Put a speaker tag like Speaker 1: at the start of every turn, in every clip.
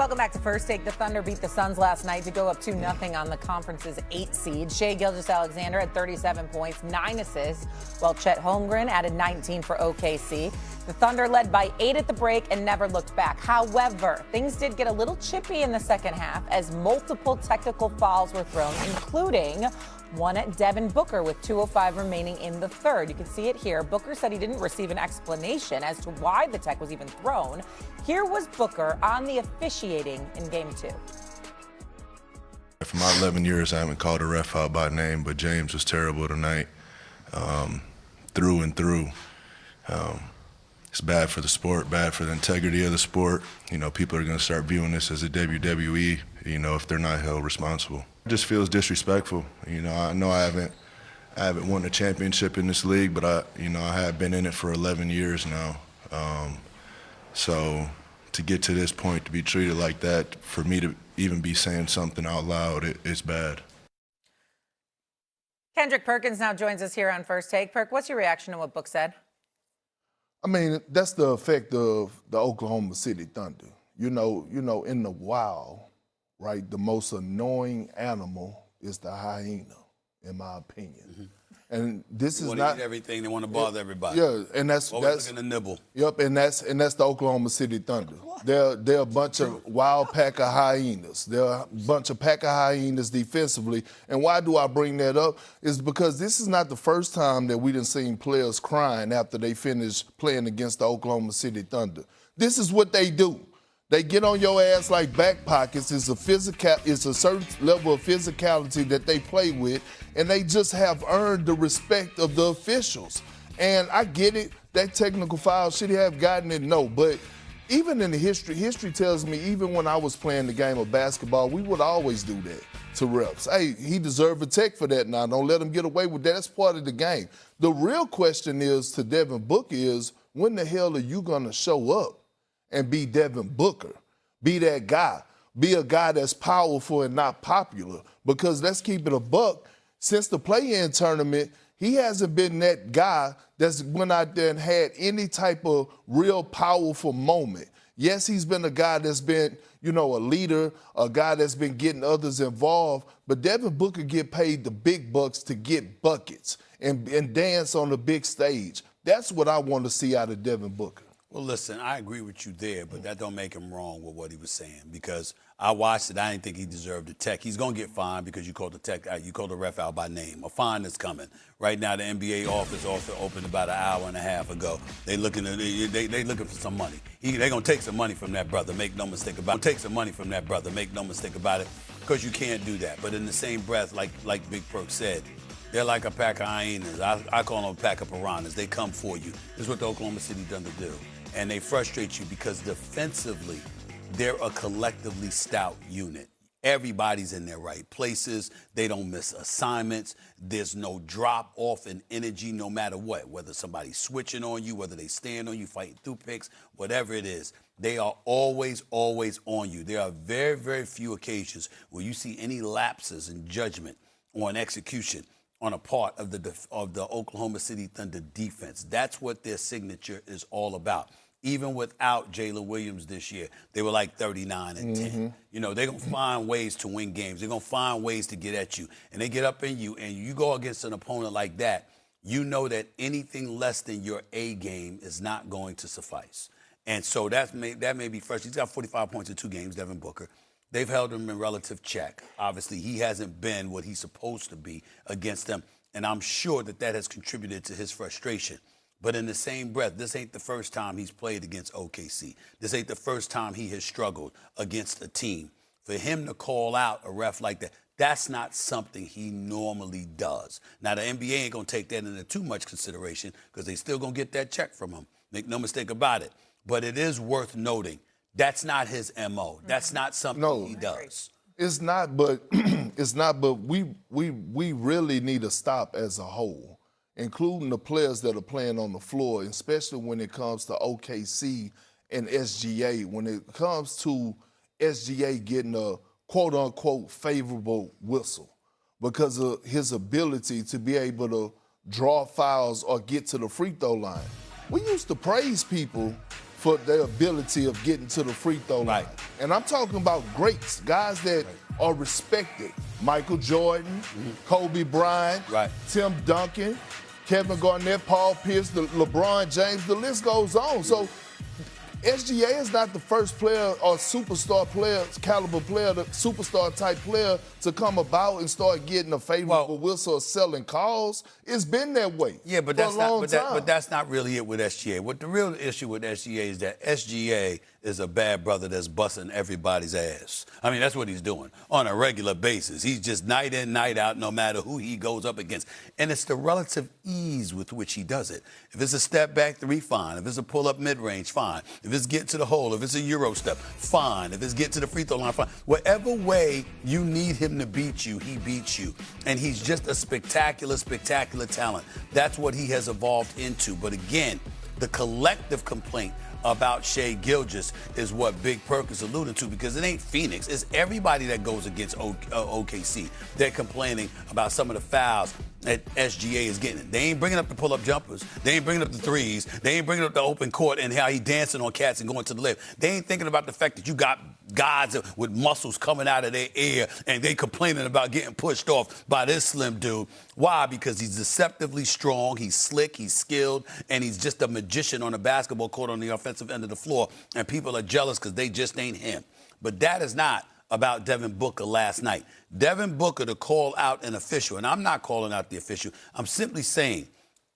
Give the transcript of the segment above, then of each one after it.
Speaker 1: Welcome back to First Take. The Thunder beat the Suns last night to go up 2-0 on the conference's 8th seed. Shai Gilgeous-Alexander had 37 points, 9 assists, while Chet Holmgren added 19 for OKC. The Thunder led by 8 at the break and never looked back. However, things did get a little chippy in the second half as multiple technical fouls were thrown, including one at Devin Booker with 2:05 remaining in the third. You can see it here. Booker said he didn't receive an explanation as to why the tech was even thrown. Here was Booker on the officiating in Game 2.
Speaker 2: For my 11 years, I haven't called a ref out by name, but James was terrible tonight, through and through. It's bad for the sport, bad for the integrity of the sport. You know, people are going to start viewing this as a WWE, you know, if they're not held responsible. It just feels disrespectful. You know I haven't won a championship in this league, but I have been in it for 11 years now. So to get to this point, to be treated like that, for me to even be saying something out loud, it's bad.
Speaker 1: Kendrick Perkins now joins us here on First Take. Perk, what's your reaction to what Book said?
Speaker 3: I mean, that's the effect of the Oklahoma City Thunder. You know, in the wild, right, the most annoying animal is the hyena, in my opinion. Mm-hmm. And this
Speaker 4: they
Speaker 3: is
Speaker 4: not eat everything. They want to bother everybody.
Speaker 3: Yeah, and that's
Speaker 4: looking to nibble.
Speaker 3: Yep, and that's the Oklahoma City Thunder. They're a bunch of wild pack of hyenas. They're a bunch of pack of hyenas defensively. And why do I bring that up? Is because this is not the first time that we done seen players crying after they finish playing against the Oklahoma City Thunder. This is what they do. They get on your ass like back pockets. It's a certain level of physicality that they play with, and they just have earned the respect of the officials. And I get it, that technical foul, should he have gotten it? No, but even in the history tells me even when I was playing the game of basketball, we would always do that to refs. Hey, he deserved a tech for that now. Don't let him get away with that. That's part of the game. The real question is to Devin Booker is, when the hell are you going to show up and be Devin Booker? Be that guy. Be a guy that's powerful and not popular. Because let's keep it a buck. Since the play-in tournament, he hasn't been that guy that's went out there and had any type of real powerful moment. Yes, he's been a guy that's been, a leader, a guy that's been getting others involved, but Devin Booker get paid the big bucks to get buckets and dance on the big stage. That's what I want to see out of Devin Booker.
Speaker 4: Well, listen, I agree with you there, but that don't make him wrong with what he was saying, because I watched it. I didn't think he deserved the tech. He's going to get fined because you called the ref out by name. A fine is coming. Right now, the NBA office also opened about an hour and a half ago. They looking for some money. They're going to take some money from that brother. Make no mistake about it. Take some money from that brother. Make no mistake about it, because you can't do that. But in the same breath, like Big Perk said, they're like a pack of hyenas. I call them a pack of piranhas. They come for you. This is what the Oklahoma City Thunder do. And they frustrate you because defensively, they're a collectively stout unit. Everybody's in their right places. They don't miss assignments. There's no drop off in energy no matter what, whether somebody's switching on you, whether they stand on you, fighting through picks, whatever it is. They are always, always on you. There are very, very few occasions where you see any lapses in judgment or in execution on a part of the Oklahoma City Thunder defense. That's what their signature is all about. Even without Jalen Williams this year, they were like 39 and 10. They're going to find ways to win games. They're going to find ways to get at you. And they get up in you, and you go against an opponent like that, you know that anything less than your A game is not going to suffice. And so that may be fresh. He's got 45 points in 2 games, Devin Booker. They've held him in relative check. Obviously, he hasn't been what he's supposed to be against them, and I'm sure that has contributed to his frustration. But in the same breath, this ain't the first time he's played against OKC. This ain't the first time he has struggled against a team. For him to call out a ref like that, that's not something he normally does. Now, the NBA ain't going to take that into too much consideration because they still going to get that check from him. Make no mistake about it. But it is worth noting, that's not his MO. That's not something he does.
Speaker 3: It's not, but we really need to stop as a whole, including the players that are playing on the floor, especially when it comes to OKC and SGA. When it comes to SGA getting a quote-unquote favorable whistle because of his ability to be able to draw fouls or get to the free throw line. We used to praise people for their ability of getting to the free throw line.
Speaker 4: Right.
Speaker 3: And I'm talking about greats, guys that are respected. Michael Jordan, Kobe Bryant, Tim Duncan, Kevin Garnett, Paul Pierce, LeBron James, the list goes on. So SGA is not the first player or superstar player, caliber player, the superstar type player to come about and start getting a favorable whistle or selling calls. It's been that way.
Speaker 4: Yeah, but
Speaker 3: for
Speaker 4: that's
Speaker 3: a long
Speaker 4: not.
Speaker 3: time.
Speaker 4: But that's not really it with SGA. What the real issue with SGA is that SGA is a bad brother that's busting everybody's ass. I mean, that's what he's doing on a regular basis. He's just night in, night out, no matter who he goes up against. And it's the relative ease with which he does it. If it's a step back three, fine. If it's a pull up mid range, fine. If it's get to the hole, if it's a Euro step, fine. If it's get to the free throw line, fine. Whatever way you need him to beat you, he beats you. And he's just a spectacular, spectacular talent. That's what he has evolved into. But again, the collective complaint about Shai Gilgeous is what Big Perkins alluded to, because it ain't Phoenix. It's everybody that goes against OKC. They're complaining about some of the fouls that SGA is getting. They ain't bringing up the pull-up jumpers. They ain't bringing up the threes. They ain't bringing up the open court and how he dancing on cats and going to the left. They ain't thinking about the fact that you got guys with muscles coming out of their ear and they complaining about getting pushed off by this slim dude. Why? Because he's deceptively strong, he's slick, he's skilled, and he's just a magician on a basketball court on the offensive end of the floor, and people are jealous because they just ain't him. But that is not about Devin Booker last night. Devin Booker to call out an official, and I'm not calling out the official. I'm simply saying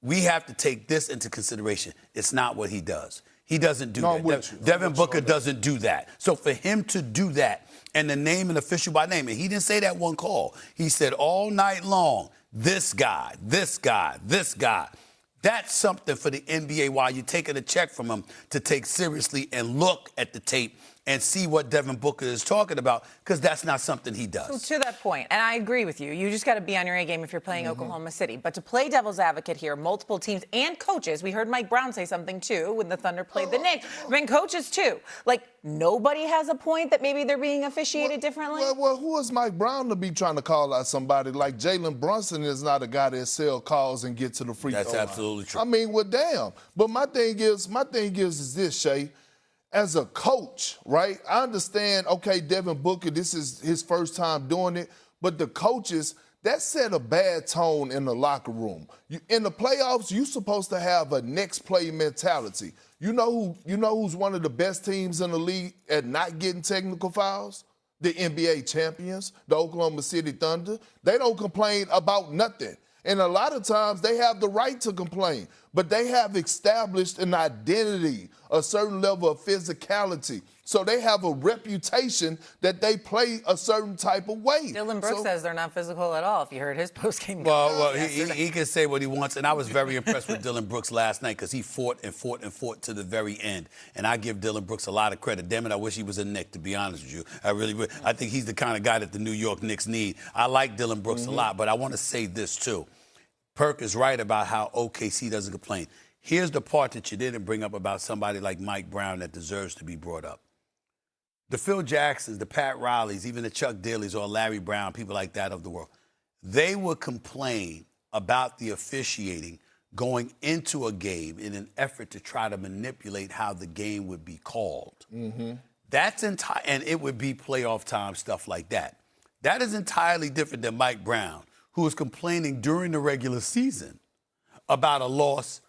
Speaker 4: we have to take this into consideration. It's not what he does. He doesn't do that. Devin Booker doesn't do that. So for him to do that and to name an official by name, and he didn't say that one call. He said all night long, this guy, this guy, this guy. That's something for the NBA while you're taking a check from him to take seriously and look at the tape and see what Devin Booker is talking about, because that's not something he does.
Speaker 1: So to that point, and I agree with you, you just got to be on your A game if you're playing Oklahoma City. But to play devil's advocate here, multiple teams and coaches, we heard Mike Brown say something too when the Thunder played the Knicks. I mean, coaches too. Like, nobody has a point that maybe they're being officiated differently?
Speaker 3: Well, who is Mike Brown to be trying to call out somebody? Like Jalen Brunson is not a guy that sell calls and get to the free throw line.
Speaker 4: That's absolutely true.
Speaker 3: I mean, well, damn. But my thing is this, Shay. As a coach, right, I understand, okay, Devin Booker, this is his first time doing it, but the coaches, that set a bad tone in the locker room. In the playoffs, you're supposed to have a next play mentality. You know who's one of the best teams in the league at not getting technical fouls? The NBA champions, the Oklahoma City Thunder. They don't complain about nothing. And a lot of times they have the right to complain, but they have established an identity, a certain level of physicality. So they have a reputation that they play a certain type of way.
Speaker 1: Dylan Brooks says they're not physical at all, if you heard his postgame.
Speaker 4: Well, he can say what he wants, and I was very impressed with Dylan Brooks last night because he fought and fought and fought to the very end. And I give Dylan Brooks a lot of credit. Damn it, I wish he was a Knick, to be honest with you. I really would. I think he's the kind of guy that the New York Knicks need. I like Dylan Brooks a lot, but I want to say this too. Perk is right about how OKC doesn't complain. Here's the part that you didn't bring up about somebody like Mike Brown that deserves to be brought up. The Phil Jacksons, the Pat Rileys, even the Chuck Daly's or Larry Brown, people like that of the world, they would complain about the officiating going into a game in an effort to try to manipulate how the game would be called. That's entire, and it would be playoff time, stuff like that. That is entirely different than Mike Brown, who was complaining during the regular season about a loss,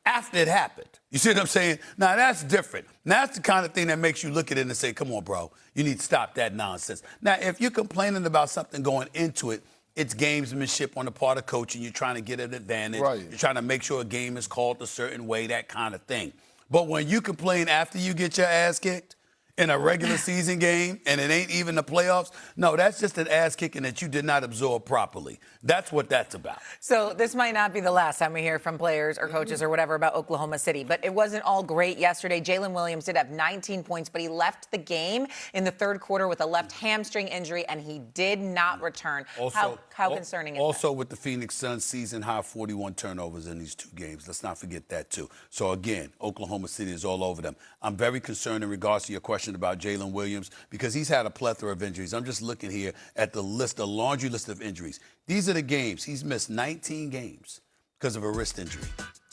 Speaker 4: after it happened. You see what I'm saying? Now, that's different. Now, that's the kind of thing that makes you look at it and say, come on, bro, you need to stop that nonsense. Now, if you're complaining about something going into it, it's gamesmanship on the part of coaching. You're trying to get an advantage.
Speaker 3: Right.
Speaker 4: You're trying to make sure a game is called a certain way, that kind of thing. But when you complain after you get your ass kicked, in a regular season game, and it ain't even the playoffs, no, that's just an ass kicking that you did not absorb properly. That's what that's about.
Speaker 1: So this might not be the last time we hear from players or coaches or whatever about Oklahoma City, but it wasn't all great yesterday. Jalen Williams did have 19 points, but he left the game in the third quarter with a left hamstring injury, and he did not return.
Speaker 4: Also,
Speaker 1: how concerning is that?
Speaker 4: Also with the Phoenix Suns season high 41 turnovers in these two games. Let's not forget that, too. So, again, Oklahoma City is all over them. I'm very concerned in regards to your question about Jalen Williams because he's had a plethora of injuries. I'm just looking here at the laundry list of injuries. These are the games. He's missed 19 games because of a wrist injury.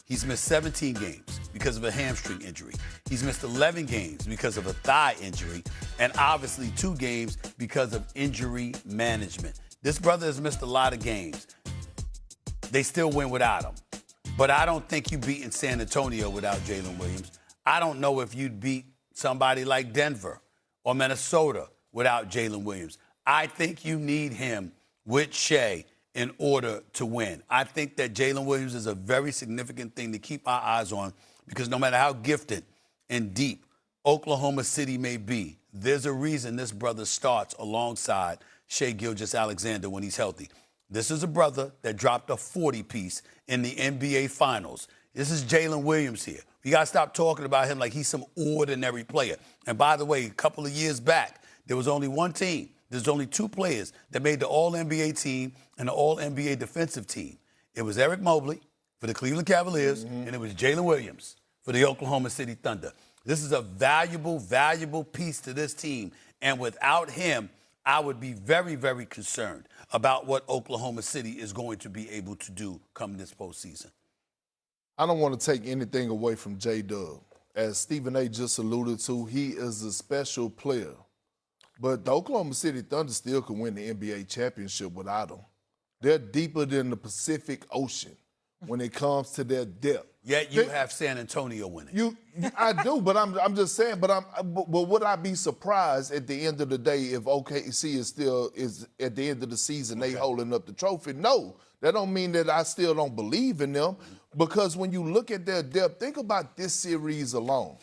Speaker 4: He's missed 17 games because of a hamstring injury. He's missed 11 games because of a thigh injury, and obviously 2 games because of injury management. This brother has missed a lot of games. They still win without him. But I don't think you beat in San Antonio without Jalen Williams. I don't know if you'd beat somebody like Denver or Minnesota without Jalen Williams. I think you need him with Shea in order to win. I think that Jalen Williams is a very significant thing to keep our eyes on, because no matter how gifted and deep Oklahoma City may be, there's a reason this brother starts alongside Shea Gilgeous-Alexander when he's healthy. This is a brother that dropped a 40-piece in the NBA Finals. This is Jalen Williams here. You got to stop talking about him like he's some ordinary player. And by the way, a couple of years back, there was only one team. There's only 2 players that made the All-NBA team and the All-NBA defensive team. It was Eric Mobley for the Cleveland Cavaliers, and it was Jalen Williams for the Oklahoma City Thunder. This is a valuable, valuable piece to this team. And without him, I would be very, very concerned about what Oklahoma City is going to be able to do come this postseason.
Speaker 3: I don't want to take anything away from J-Dub. As Stephen A. just alluded to, he is a special player. But the Oklahoma City Thunder still can win the NBA championship without him. They're deeper than the Pacific Ocean when it comes to their depth.
Speaker 4: Yet you have San Antonio winning.
Speaker 3: I do, but I'm just saying. But would I be surprised at the end of the day if OKC is at the end of the season they holding up the trophy? No, that don't mean that I still don't believe in them. Because when you look at their depth, think about this series alone,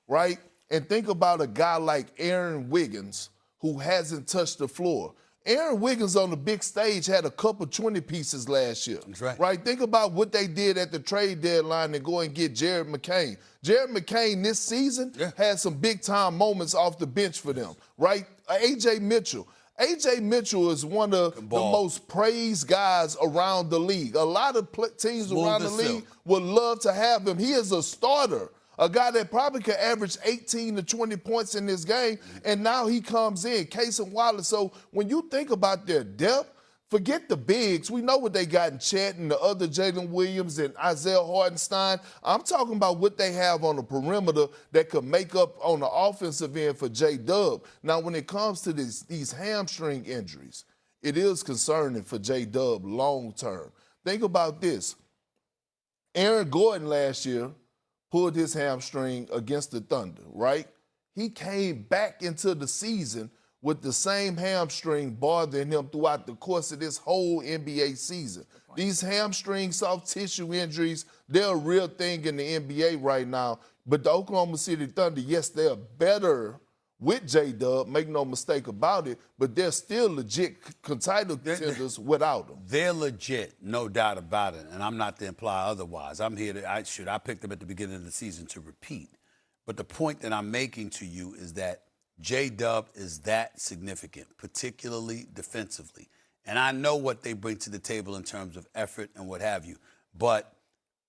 Speaker 3: right? And think about a guy like Aaron Wiggins who hasn't touched the floor. Aaron Wiggins on the big stage had a couple 20 pieces last year.
Speaker 4: That's right.
Speaker 3: Think about what they did at the trade deadline and go and get Jared McCain. Jared McCain this season had some big-time moments off the bench for them, right? A.J. Mitchell. A.J. Mitchell is one of the most praised guys around the league. A lot of teams around the league would love to have him. He is a starter. A guy that probably could average 18 to 20 points in this game, and now he comes in, Case and Wallace. So when you think about their depth, forget the bigs. We know what they got in Chet and the other Jalen Williams and Isaiah Hartenstein. I'm talking about what they have on the perimeter that could make up on the offensive end for J-Dub. Now, when it comes to these hamstring injuries, it is concerning for J-Dub long term. Think about this. Aaron Gordon last year pulled his hamstring against the Thunder, right? He came back into the season with the same hamstring bothering him throughout the course of this whole NBA season. These hamstring soft tissue injuries, they're a real thing in the NBA right now. But the Oklahoma City Thunder, yes, they're better with J-Dub, make no mistake about it, but they're still legit title contenders without them.
Speaker 4: They're legit, no doubt about it, and I'm not to imply otherwise. I'm here to, I picked them at the beginning of the season to repeat. But the point that I'm making to you is that J-Dub is that significant, particularly defensively. And I know what they bring to the table in terms of effort and what have you. But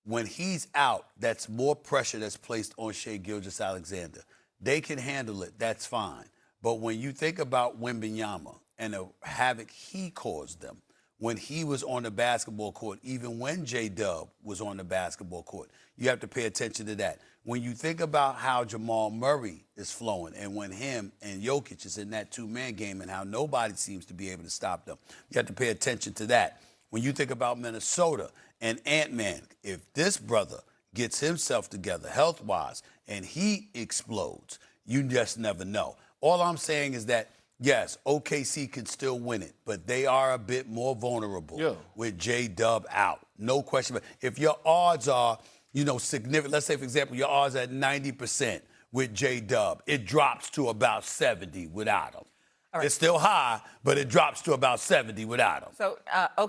Speaker 4: when he's out, that's more pressure that's placed on Shea Gilgeous-Alexander. They can handle it, that's fine. But when you think about Wembanyama and the havoc he caused them when he was on the basketball court, even when J-Dub was on the basketball court, you have to pay attention to that. When you think about how Jamal Murray is flowing and when him and Jokic is in that two-man game and how nobody seems to be able to stop them, you have to pay attention to that. When you think about Minnesota and Ant-Man, if this brother gets himself together health-wise and he explodes, you just never know. All I'm saying is that, yes, OKC can still win it, but they are a bit more vulnerable with J-Dub out. No question. But if your odds are, significant, let's say, for example, your odds are at 90% with J-Dub, it drops to about 70 without him. It's still high, but it drops to about 70 without him.
Speaker 1: So, okay.